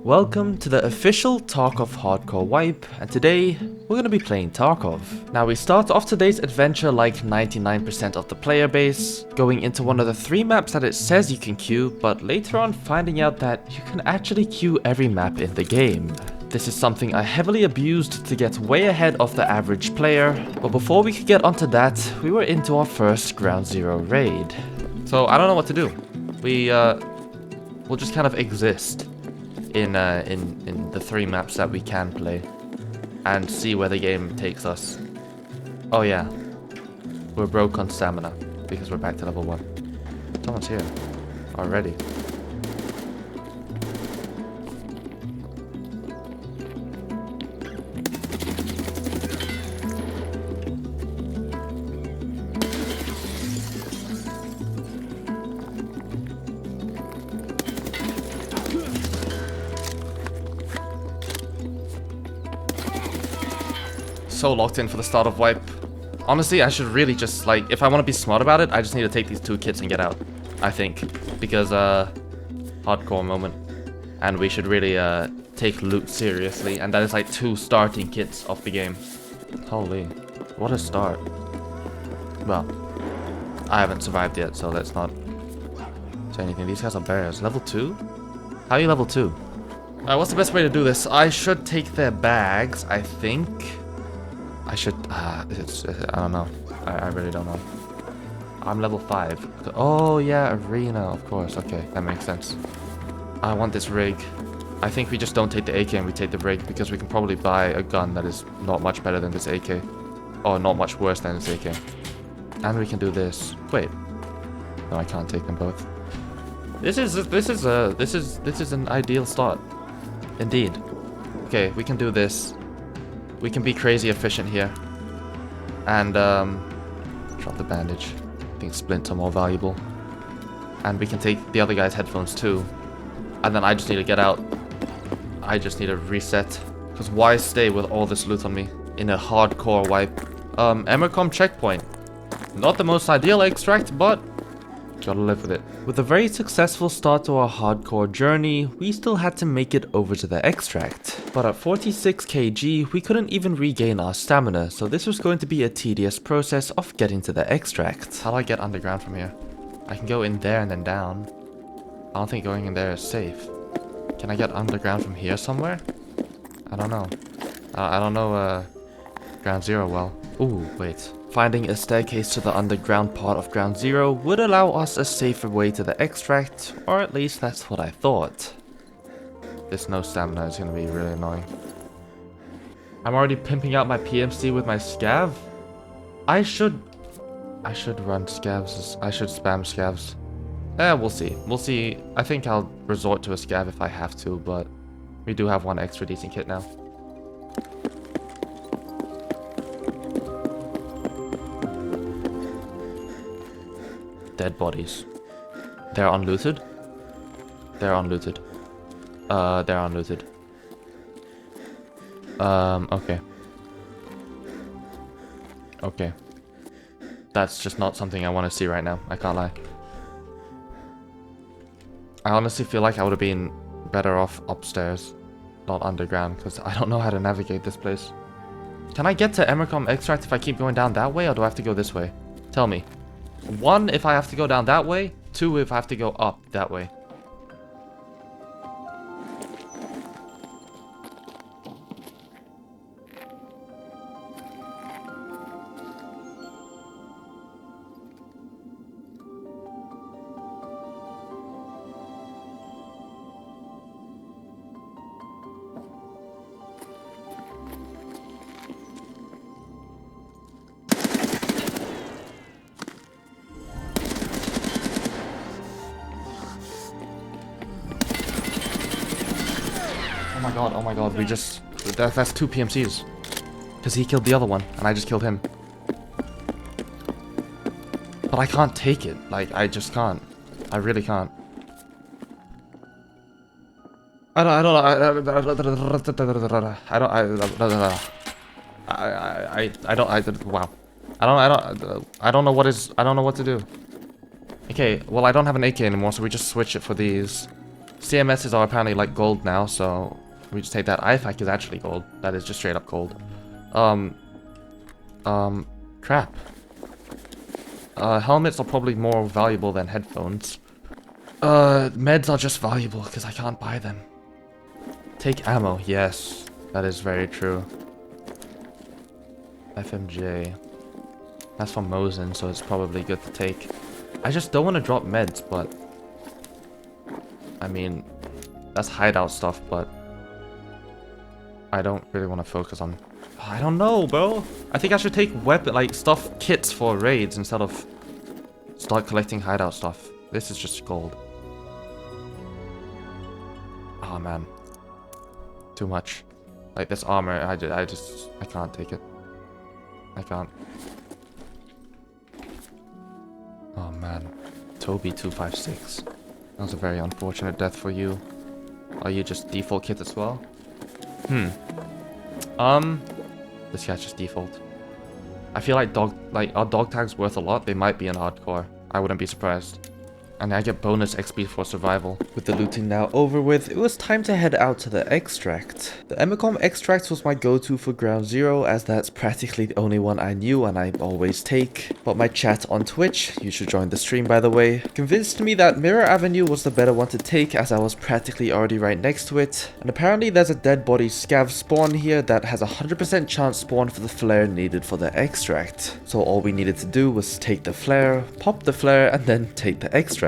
Welcome to the official Tarkov hardcore wipe, and today we're gonna be playing Tarkov. Now we start off today's adventure like 99% of the player base, going into one of the 3 maps that it says you can queue, but later on finding out that you can actually queue every map in the game. This is something I heavily abused to get way ahead of the average player, but before we could get onto that, we were into our first Ground Zero raid. So I don't know what to do. We'll just kind of exist in the 3 maps that we can play and see where the game takes us. Oh yeah, we're broke on stamina because we're back to level 1. Someone's here already. So locked in for the start of wipe. Honestly, I should really just, like, if I want to be smart about it, I just need to take these 2 kits and get out, I think. Because, hardcore moment. And we should really, take loot seriously. And that is like 2 starting kits of the game. Holy, what a start. Well, I haven't survived yet, so let's not say anything. These guys are bears. Level 2? How are you level 2? What's the best way to do this? I should take their bags, I think. I should, I don't know. I really don't know. I'm level 5. Oh yeah, arena, of course. Okay, that makes sense. I want this rig. I think we just don't take the AK and we take the rig because we can probably buy a gun that is not much better than this AK. Or not much worse than this AK. And we can do this. Wait. No, I can't take them both. This is an ideal start. Indeed. Okay, we can do this. We can be crazy efficient here. And, drop the bandage. I think splints are more valuable. And we can take the other guy's headphones too. And then I just need to get out. I just need to reset. Because why stay with all this loot on me in a hardcore wipe? Emercom checkpoint. Not the most ideal extract, but gotta live with it. With a very successful start to our hardcore journey, we still had to make it over to the extract. But at 46 kg, we couldn't even regain our stamina, so this was going to be a tedious process of getting to the extract. How do I get underground from here? I can go in there and then down. I don't think going in there is safe. Can I get underground from here somewhere? I don't know. I don't know Ground Zero well. Ooh, wait. Finding a staircase to the underground part of Ground Zero would allow us a safer way to the extract, or at least that's what I thought. This no stamina is going to be really annoying. I'm already pimping out my PMC with my scav? I should run scavs. I should spam scavs. We'll see. We'll see. I think I'll resort to a scav if I have to, but we do have 1 extra decent kit now. Dead bodies. They're unlooted? They're unlooted. They're unlooted. Okay. Okay. That's just not something I want to see right now. I can't lie. I honestly feel like I would have been better off upstairs, not underground, because I don't know how to navigate this place. Can I get to Emercom Extract if I keep going down that way, or do I have to go this way? Tell me. 1, if I have to go down that way. 2, if I have to go up that way. Oh my god, we just... That's 2 PMCs. Because he killed the other one, and I just killed him. But I can't take it. Like, I just can't. I really can't. I don't know what to do. Okay, well I don't have an AK anymore, so we just switch it for these. CMSs are apparently like gold now, so we just take that. IFAC is actually gold. That is just straight up gold. Trap. Helmets are probably more valuable than headphones. Meds are just valuable because I can't buy them. Take ammo. Yes, that is very true. FMJ. That's from Mosin, so it's probably good to take. I just don't want to drop meds, but... I mean, that's hideout stuff, but... I don't really want to focus on... I don't know, bro. I think I should take stuff, kits for raids instead of start collecting hideout stuff. This is just gold. Oh, man. Too much. Like, this armor, I can't take it. I can't. Oh, man. Toby256. That was a very unfortunate death for you. Are you just default kit as well? This guy's just default. I feel like our dog tag's worth a lot. They might be in hardcore. I wouldn't be surprised. And I get bonus XP for survival. With the looting now over with, it was time to head out to the extract. The Emicom extract was my go-to for ground zero, as that's practically the only one I knew and I always take. But my chat on Twitch, you should join the stream by the way, convinced me that Mirror Avenue was the better one to take, as I was practically already right next to it. And apparently there's a dead body scav spawn here that has a 100% chance spawn for the flare needed for the extract. So all we needed to do was take the flare, pop the flare, and then take the extract.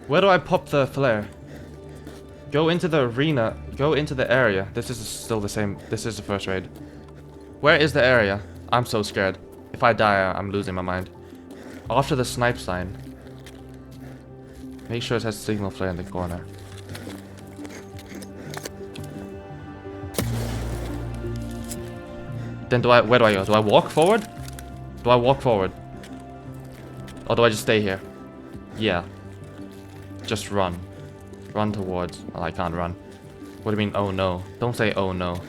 Where do I pop the flare? Go into the arena. Go into the area. This is still the same. This is the first raid. Where is the area? I'm so scared. If I die, I'm losing my mind. After the snipe sign. Make sure it has signal flare in the corner. Then where do I go? Do I walk forward? Do I walk forward? Or do I just stay here? Yeah. Just run. Run towards... Oh, I can't run. What do you mean, oh no? Don't say oh no.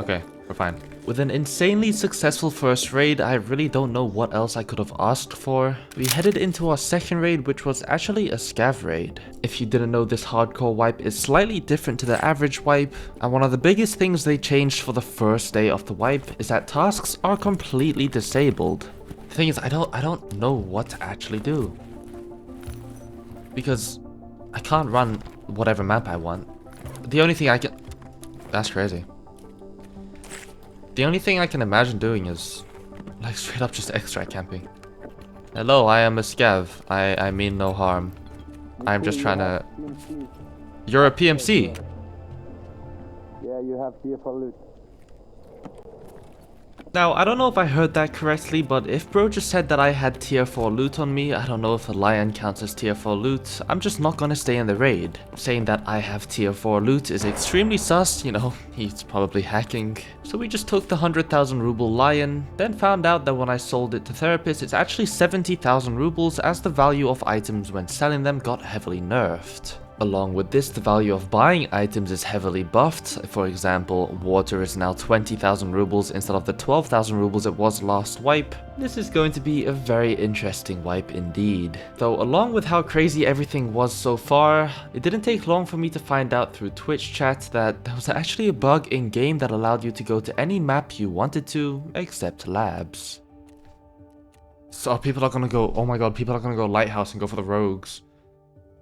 Okay, we're fine. With an insanely successful first raid, I really don't know what else I could have asked for. We headed into our second raid, which was actually a scav raid. If you didn't know, this hardcore wipe is slightly different to the average wipe, and one of the biggest things they changed for the first day of the wipe is that tasks are completely disabled. The thing is, I don't know what to actually do. Because I can't run whatever map I want. The only thing I can... That's crazy. The only thing I can imagine doing is, like, straight up just extract camping. Hello, I am a scav. I mean no harm. I'm just trying to... You're a PMC? Yeah, you have tier for loot. Now, I don't know if I heard that correctly, but if bro just said that I had tier 4 loot on me, I don't know if the lion counts as tier 4 loot. I'm just not gonna stay in the raid. Saying that I have tier 4 loot is extremely sus, you know, he's probably hacking. So we just took the 100,000 ruble lion, then found out that when I sold it to therapists, it's actually 70,000 rubles, as the value of items when selling them got heavily nerfed. Along with this, the value of buying items is heavily buffed. For example, water is now 20,000 rubles instead of the 12,000 rubles it was last wipe. This is going to be a very interesting wipe indeed. Though along with how crazy everything was so far, it didn't take long for me to find out through Twitch chat that there was actually a bug in game that allowed you to go to any map you wanted to, except labs. So people are gonna go, oh my god, people are gonna go Lighthouse and go for the rogues.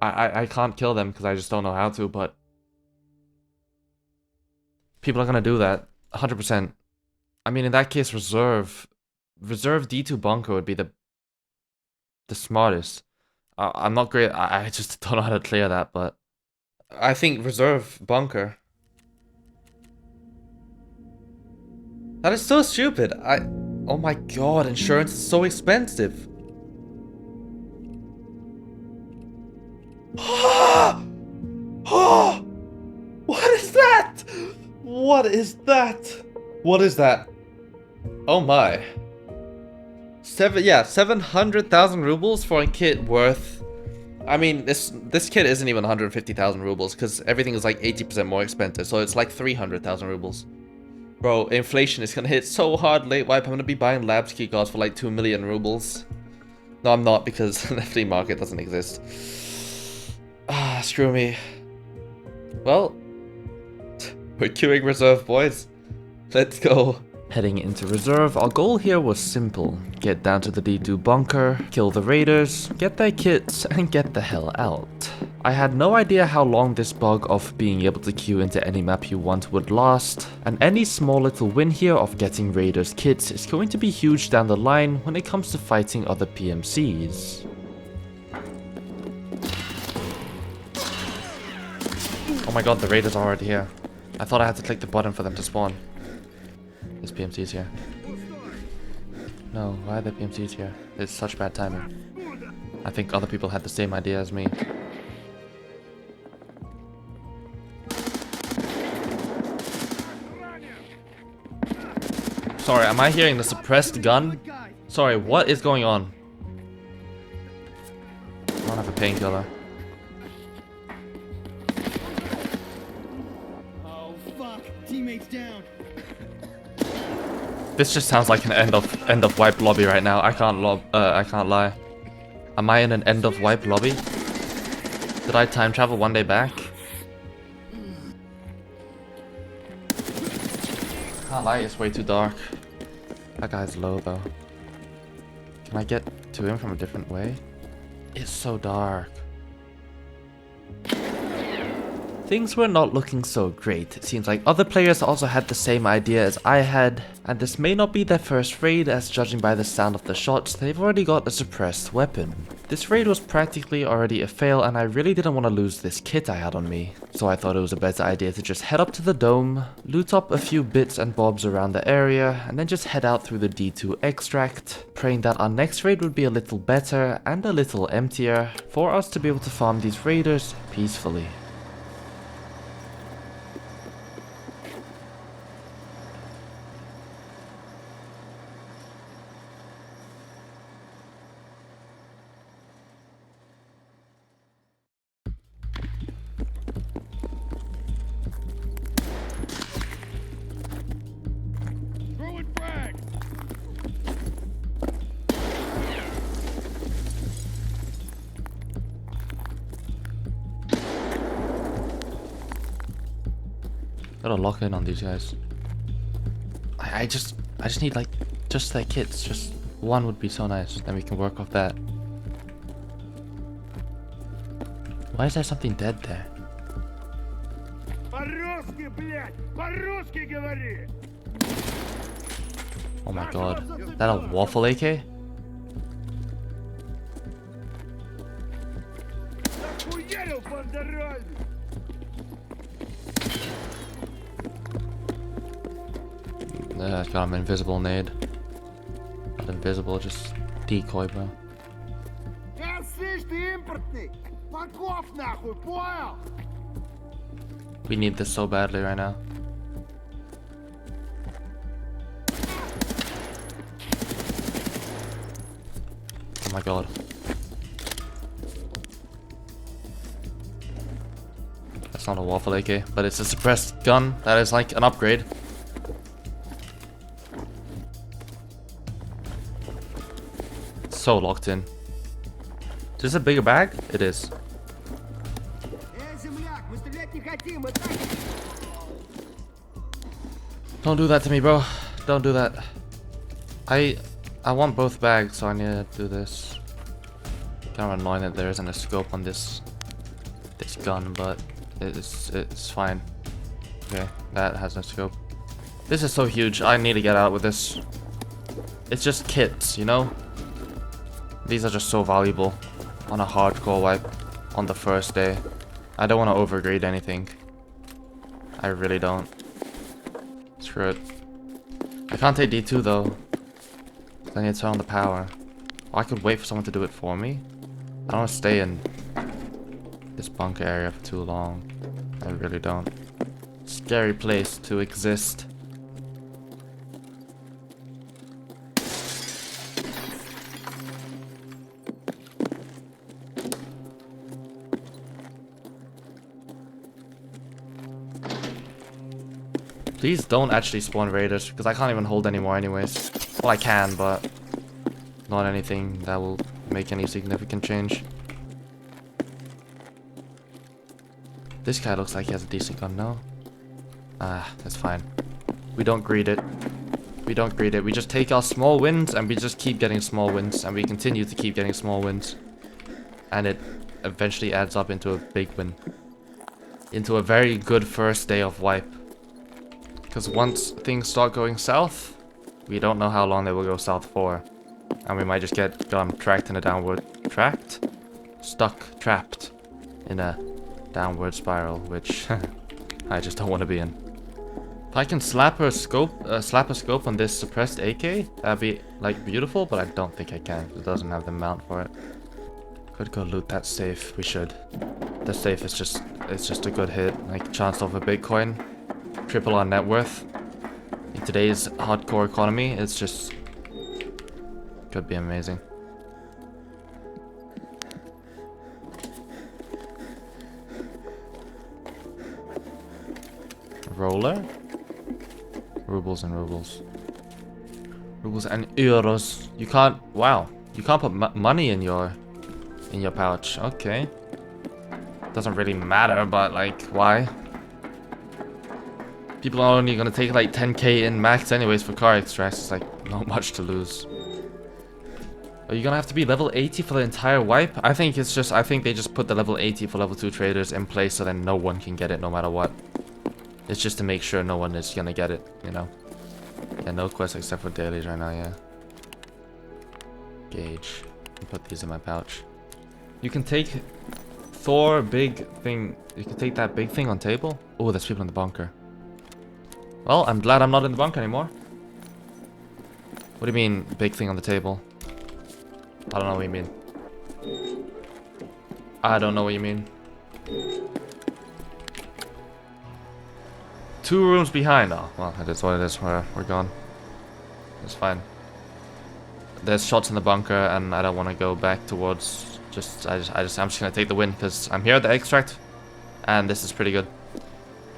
I can't kill them because I just don't know how to, but people are gonna do that 100%. I mean, in that case, reserve D2 bunker would be the smartest. I'm not great. I just don't know how to clear that, but I think reserve bunker. That is so stupid. Oh my god, insurance is so expensive. Oh, what is that? What is that? What is that? Oh my. 700,000 rubles for a kit worth... I mean, this kit isn't even 150,000 rubles because everything is like 80% more expensive, so it's like 300,000 rubles. Bro, inflation is gonna hit so hard late wipe. I'm gonna be buying labs key cards for like 2 million rubles. No, I'm not, because the flea market doesn't exist. Ah, screw me. Well, we're queuing reserve, boys. Let's go. Heading into reserve, our goal here was simple. Get down to the D2 bunker, kill the raiders, get their kits, and get the hell out. I had no idea how long this bug of being able to queue into any map you want would last, and any small little win here of getting raiders kits is going to be huge down the line when it comes to fighting other PMCs. Oh my god, the raiders are already here. I thought I had to click the button for them to spawn. There's PMCs here. No, why are there PMCs here? It's such bad timing. I think other people had the same idea as me. Sorry, am I hearing the suppressed gun? Sorry, what is going on? I don't have a painkiller. Oh fuck! Teammates down. This just sounds like an end of wipe lobby right now. I can't lie. Am I in an end of wipe lobby? Did I time travel one day back? Can't lie, it's way too dark. That guy's low though. Can I get to him from a different way? It's so dark. Things were not looking so great. It seems like other players also had the same idea as I had, and this may not be their first raid, as judging by the sound of the shots, they've already got a suppressed weapon. This raid was practically already a fail, and I really didn't want to lose this kit I had on me, so I thought it was a better idea to just head up to the dome, loot up a few bits and bobs around the area, and then just head out through the D2 extract, praying that our next raid would be a little better and a little emptier, for us to be able to farm these raiders peacefully. Gotta lock in on these guys. I just need like just their kits. Just one would be so nice. Then we can work off that. Why is there something dead there? Oh my god. Is that a waffle AK? I got him invisible nade. Not invisible, just decoy, bro. We need this so badly right now. Oh my god. That's not a waffle AK, but it's a suppressed gun. That is like an upgrade. So locked in. Is this a bigger bag? It is. Don't do that to me, bro. Don't do that. I want both bags, so I need to do this. Kind of annoying that there isn't a scope on this gun, but it's fine. Okay, that has no scope. This is so huge. I need to get out with this. It's just kits, you know? These are just so valuable on a hardcore wipe on the first day. I don't want to overgrade anything. I really don't. Screw it. I can't take D2 though. I need to turn on the power. Oh, I could wait for someone to do it for me. I don't want to stay in this bunker area for too long. I really don't. Scary place to exist. Please don't actually spawn raiders, because I can't even hold anymore anyways. Well, I can, but not anything that will make any significant change. This guy looks like he has a decent gun, no? Ah, that's fine. We don't greed it. We don't greed it. We just take our small wins, and we just keep getting small wins, and we continue to keep getting small wins. And it eventually adds up into a big win. Into a very good first day of wipe. Because once things start going south, we don't know how long they will go south for. And we might just get trapped in a downward... Trapped? Stuck, trapped in a downward spiral, which I just don't want to be in. If I can slap a scope on this suppressed AK, that'd be like beautiful, but I don't think I can. It doesn't have the mount for it. Could go loot that safe. We should. The safe is just a good hit. Like chanced off a Bitcoin, triple our net worth. In today's hardcore economy, it's just could be amazing. Roller. Rubles and rubles. Rubles and euros. You can't... Wow. You can't put money in your pouch. Okay. Doesn't really matter, but like, why? People are only gonna take like 10k in max anyways for car extracts. It's like, not much to lose. Are you gonna have to be level 80 for the entire wipe? I think it's just... I think they just put the level 80 for level 2 traders in place so then no one can get it no matter what. It's just to make sure no one is gonna get it, you know. Yeah, no quests except for dailies right now, yeah. Gauge. I'll put these in my pouch. You can take Thor big thing. You can take that big thing on table. Oh, there's people in the bunker. Well, I'm glad I'm not in the bunker anymore. What do you mean, big thing on the table? I don't know what you mean. I don't know what you mean. 2 rooms behind. Oh, well, that is what it is. We're gone. It's fine. There's shots in the bunker, and I don't want to go back towards. I'm just gonna take the win because I'm here at the extract, and this is pretty good.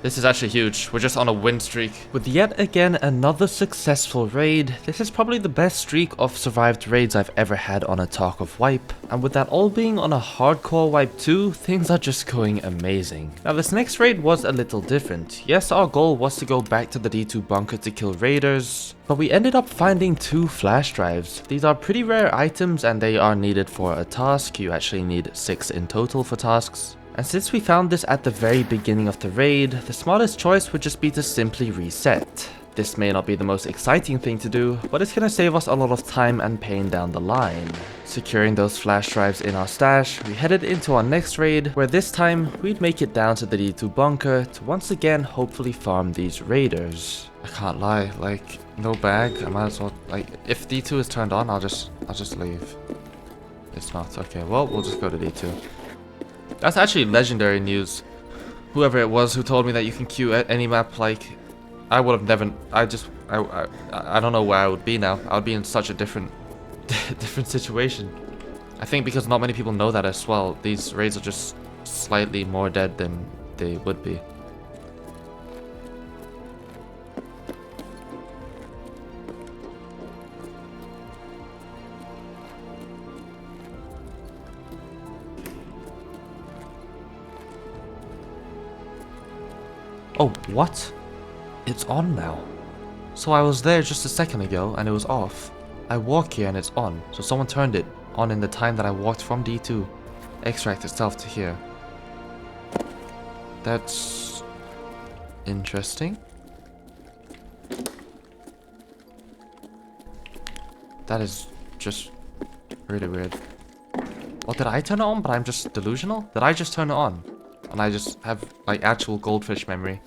This is actually huge. We're just on a win streak. With yet again another successful raid, this is probably the best streak of survived raids I've ever had on a Tarkov wipe. And with that all being on a hardcore wipe too, things are just going amazing. Now this next raid was a little different. Yes, our goal was to go back to the D2 bunker to kill raiders, but we ended up finding 2 flash drives. These are pretty rare items and they are needed for a task. You actually need 6 in total for tasks. And since we found this at the very beginning of the raid, the smartest choice would just be to simply reset. This may not be the most exciting thing to do, but it's gonna save us a lot of time and pain down the line. Securing those flash drives in our stash, we headed into our next raid, where this time we'd make it down to the D2 bunker to once again hopefully farm these raiders. I can't lie, like, no bag, I might as well, like, if D2 is turned on, I'll just leave. It's not, okay, well, we'll just go to D2. That's actually legendary news. Whoever it was who told me that you can queue at any map, like, I would have never, I don't know where I would be now. I would be in such a different situation. I think because not many people know that as well, these raids are just slightly more dead than they would be. Oh, what? It's on now. So I was there just a second ago and it was off. I walk here and it's on. So someone turned it on in the time that I walked from D2. Extract itself to here. That's interesting. That is just really weird. Well, did I turn it on but I'm just delusional? Did I just turn it on? And I just have, like, actual goldfish memory.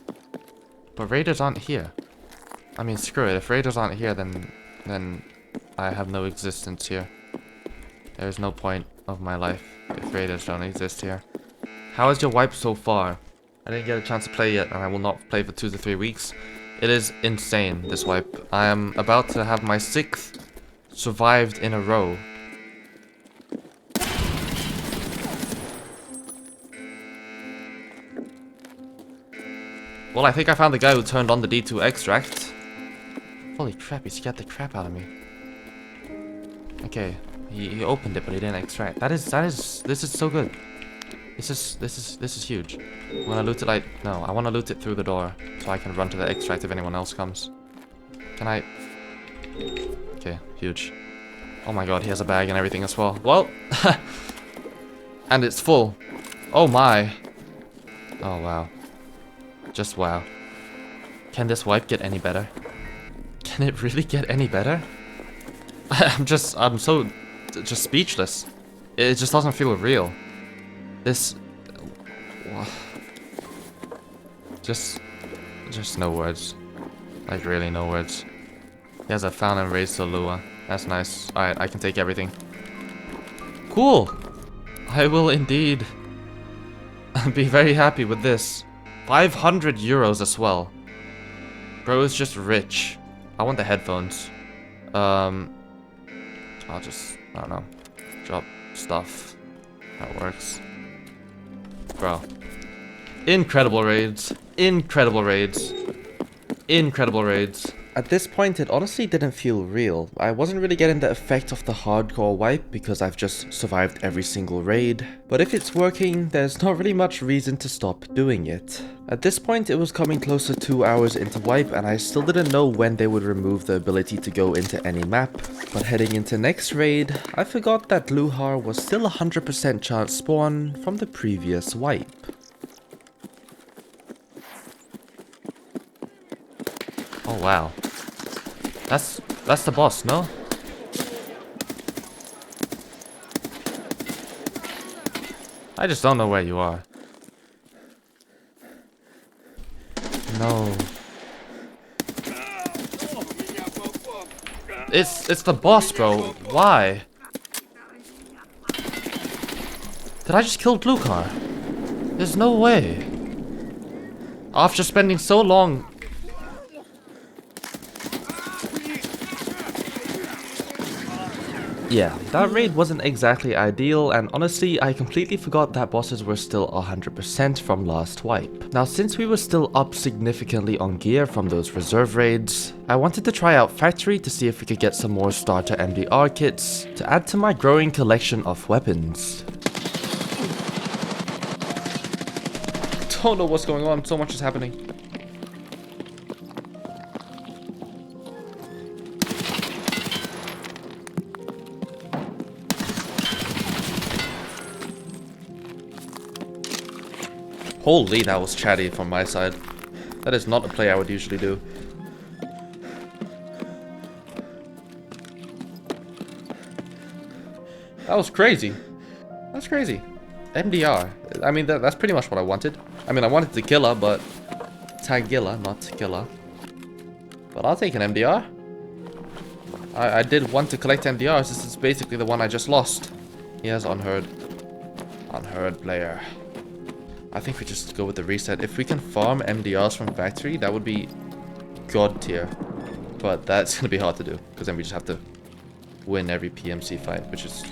But raiders aren't here. I mean, screw it. If raiders aren't here, then I have no existence here. There's no point of my life if raiders don't exist here. How is your wipe so far? I didn't get a chance to play yet, and I will not play for 2 to 3 weeks. It is insane, this wipe. I am about to have my 6th survived in a row. Well, I think I found the guy who turned on the D2 extract. Holy crap, he scared the crap out of me. Okay, he opened it, but he didn't extract. This is so good. This is huge. I'm gonna loot it no, I wanna loot it through the door, so I can run to the extract if anyone else comes. Can I? Okay, huge. Oh my god, he has a bag and everything as well. Well, and it's full. Oh my. Oh wow. Just wow. Can this wipe get any better? Can it really get any better? I'm so just speechless. It just doesn't feel real. This, just no words. Like really no words. He has a fountain raised to Lua. That's nice. Alright, I can take everything. Cool! I will indeed be very happy with this. 500 euros as well. Bro is just rich. I want the headphones. I'll just, I don't know, drop stuff. That works. Bro. Incredible raids. Incredible raids. Incredible raids. At this point, it honestly didn't feel real. I wasn't really getting the effect of the hardcore wipe because I've just survived every single raid. But if it's working, there's not really much reason to stop doing it. At this point, it was coming close to 2 hours into wipe and I still didn't know when they would remove the ability to go into any map. But heading into next raid, I forgot that Luhar was still 100% chance spawn from the previous wipe. Oh wow. That's the boss, no? I just don't know where you are. No. It's the boss, bro. Why? Did I just kill Luhar? There's no way. After spending so long. Yeah, that raid wasn't exactly ideal, and honestly, I completely forgot that bosses were still 100% from last wipe. Now, since we were still up significantly on gear from those reserve raids, I wanted to try out Factory to see if we could get some more starter MDR kits to add to my growing collection of weapons. Don't know what's going on, so much is happening. Holy, that was chatty from my side. That is not a play I would usually do. That was crazy. That's crazy. MDR. I mean, that's pretty much what I wanted. I mean, I wanted to kill her, but... Tagilla, not killer. But I'll take an MDR. I did want to collect MDRs. This is basically the one I just lost. He has unheard. Unheard player. I think we just go with the reset. If we can farm MDRs from Factory, that would be god tier. But that's gonna be hard to do, because then we just have to win every PMC fight, which is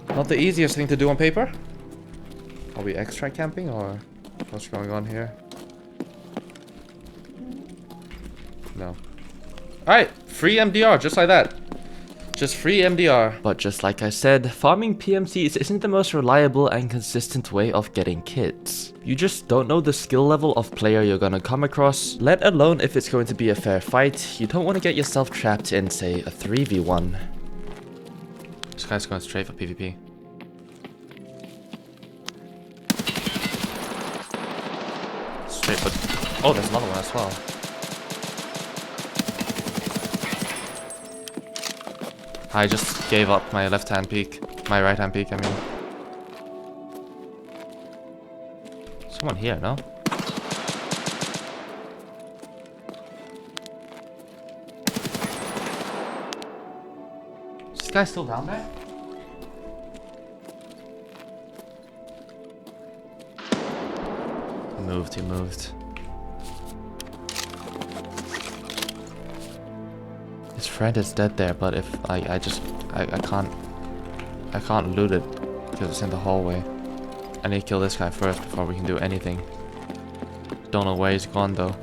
not the easiest thing to do on paper. Are we extract camping, or what's going on here? No. Alright, free MDR, just like that. Just free MDR. But just like I said, farming PMCs isn't the most reliable and consistent way of getting kits. You just don't know the skill level of player you're gonna come across, let alone if it's going to be a fair fight. You don't want to get yourself trapped in, say, a 3v1. This guy's going straight for PvP. Straight for... Oh, there's another one as well. I just gave up my left-hand peek. My right-hand peek, I mean. Someone here, no? Is this guy still down there? He moved. His friend is dead there, but if I can't loot it because it's in the hallway. I need to kill this guy first before we can do anything. Don't know where he's gone though.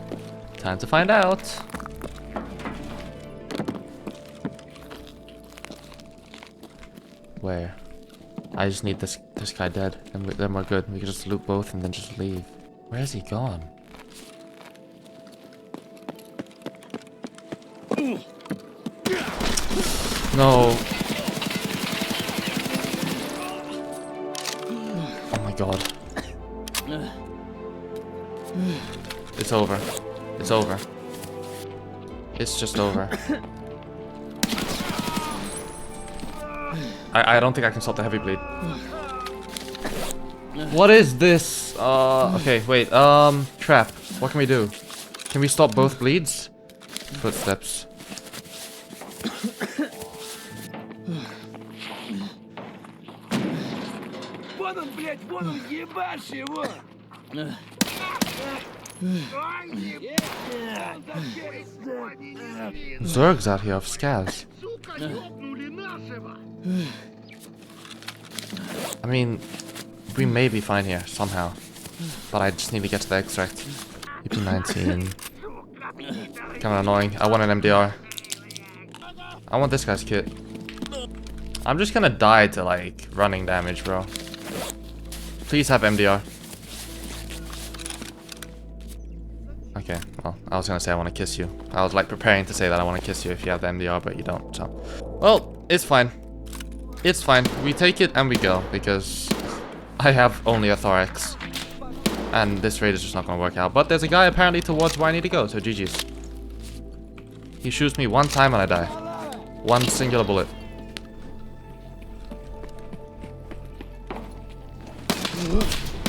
Time to find out. Where? I just need this guy dead, and then we're good. We can just loot both and then just leave. Where has he gone? No. Oh my god. It's over. It's over. It's just over. I don't think I can stop the heavy bleed. What is this? Okay, wait. Trap. What can we do? Can we stop both bleeds? Footsteps. Zerg's out here of Scavs. I mean, we may be fine here somehow, but I just need to get to the extract. EP19. Kind of annoying. I want an MDR. I want this guy's kit. I'm just gonna die to like running damage, bro. Please have MDR. Okay, well, I was gonna say I want to kiss you. I was like preparing to say that I want to kiss you if you have the MDR, but you don't, so. Well, it's fine. It's fine. We take it and we go, because I have only a thorax. And this raid is just not gonna work out. But there's a guy apparently towards where I need to go, so GG's. He shoots me one time and I die. One singular bullet.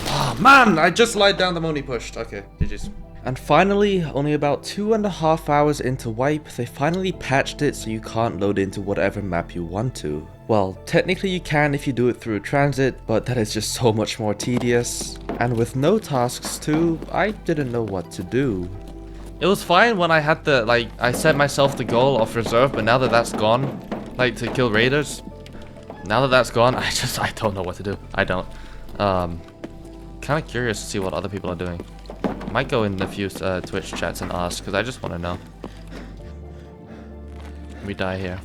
Oh man, I just lied down the one he pushed. Okay, GG's. And finally, only about 2.5 hours into wipe, they finally patched it so you can't load into whatever map you want to. Well, technically you can if you do it through transit, but that is just so much more tedious. And with no tasks too, I didn't know what to do. It was fine when I had the, like, I set myself the goal of reserve, but now that that's gone, like, to kill raiders, now that that's gone, I don't know what to do. I don't. Kind of curious to see what other people are doing. Might go in a few Twitch chats and ask, because I just want to know. We die here.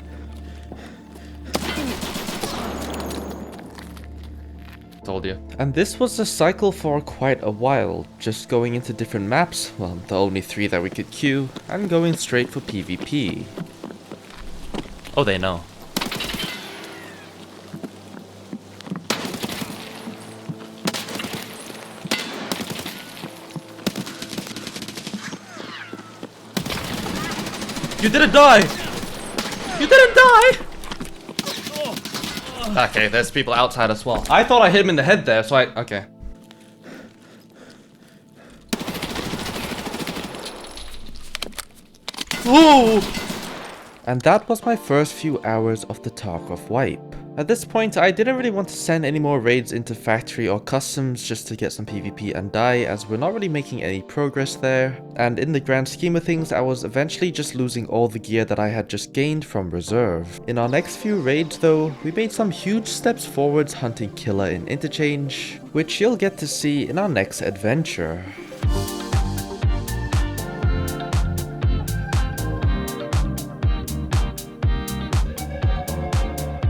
Told you. And this was the cycle for quite a while, just going into different maps, well, the only 3 that we could queue, and going straight for PvP. Oh, they know. You didn't die! You didn't die! Okay, there's people outside as well. I thought I hit him in the head there, so okay. Ooh! And that was my first few hours of the Tarkov wipe. At this point, I didn't really want to send any more raids into factory or customs just to get some PvP and die, as we're not really making any progress there. And in the grand scheme of things, I was eventually just losing all the gear that I had just gained from reserve. In our next few raids though, we made some huge steps forwards hunting killer in Interchange, which you'll get to see in our next adventure.